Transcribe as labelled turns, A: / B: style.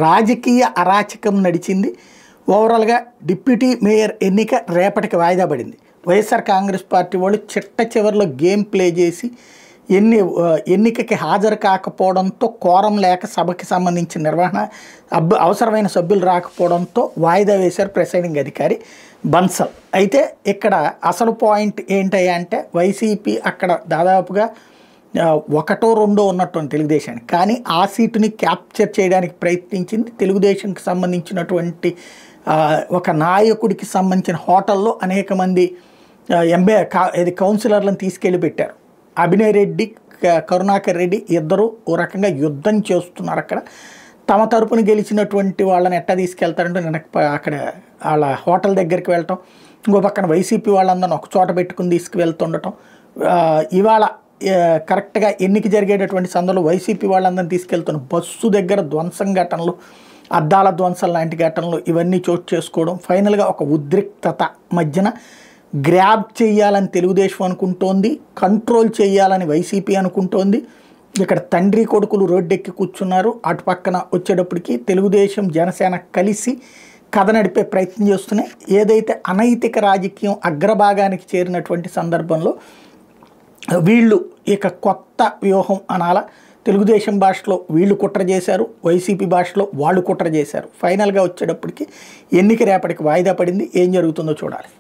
A: రాజకీయ అరాచకం నడిచింది. ఓవరాల్గా డిప్యూటీ మేయర్ ఎన్నిక రేపటికి వాయిదా పడింది. వైఎస్ఆర్ కాంగ్రెస్ పార్టీ వాళ్ళు చిట్ట చివరిలో గేమ్ ప్లే చేసి ఎన్నికకి హాజరు కాకపోవడంతో కోరం లేక సభకి సంబంధించిన నిర్వహణ అవసరమైన సభ్యులు రాకపోవడంతో వాయిదా వేశారు ప్రిసైడింగ్ అధికారి బన్సల్. అయితే ఇక్కడ అసలు పాయింట్ ఏంటయ్యా అంటే వైసీపీ అక్కడ దాదాపుగా ఒకటో రెండో ఉన్నటువంటి తెలుగుదేశానికి, కానీ ఆ సీటుని క్యాప్చర్ చేయడానికి ప్రయత్నించింది. తెలుగుదేశంకి సంబంధించినటువంటి ఒక నాయకుడికి సంబంధించిన హోటల్లో అనేక మంది కౌన్సిలర్లను తీసుకెళ్ళి పెట్టారు. అభినయ్ రెడ్డి, కరుణాకర్ రెడ్డి ఇద్దరు ఓ రకంగా యుద్ధం చేస్తున్నారు. అక్కడ తమ తరపున గెలిచినటువంటి వాళ్ళని ఎట్టా తీసుకెళ్తారంటే అక్కడ వాళ్ళ హోటల్ దగ్గరికి వెళ్ళటం, ఇంకో పక్కన వైసీపీ వాళ్ళందరినీ ఒక చోట పెట్టుకుని తీసుకువెళ్తుండటం. ఇవాళ కరెక్ట్గా ఎన్నిక జరిగేటటువంటి సందర్భంలో వైసీపీ వాళ్ళందరినీ తీసుకెళ్తున్న బస్సు దగ్గర ధ్వంసం ఘటనలు, అద్దాల ధ్వంసం లాంటి ఘటనలు ఇవన్నీ చోటు చేసుకోవడం. ఫైనల్గా ఒక ఉద్రిక్తత మధ్యన గ్రాబ్ చేయాలని తెలుగుదేశం అనుకుంటోంది, కంట్రోల్ చేయాలని వైసీపీ అనుకుంటోంది. ఇక్కడ తండ్రి కొడుకులు రోడ్డెక్కి కూర్చున్నారు. అటు పక్కన వచ్చేటప్పటికి తెలుగుదేశం జనసేన కలిసి కథ నడిపే ప్రయత్నం చేస్తున్నాయి. ఏదైతే అనైతిక రాజకీయం అగ్రభాగానికి చేరినటువంటి సందర్భంలో వీళ్ళు ఇక కొత్త వ్యూహం అనాల. తెలుగుదేశం భాషలో వీళ్ళు కుట్ర చేశారు, వైసీపీ భాషలో వాళ్ళు కుట్ర చేశారు. ఫైనల్గా వచ్చేటప్పటికి ఎన్నిక రేపటికి వాయిదా పడింది. ఏం జరుగుతుందో చూడాలి.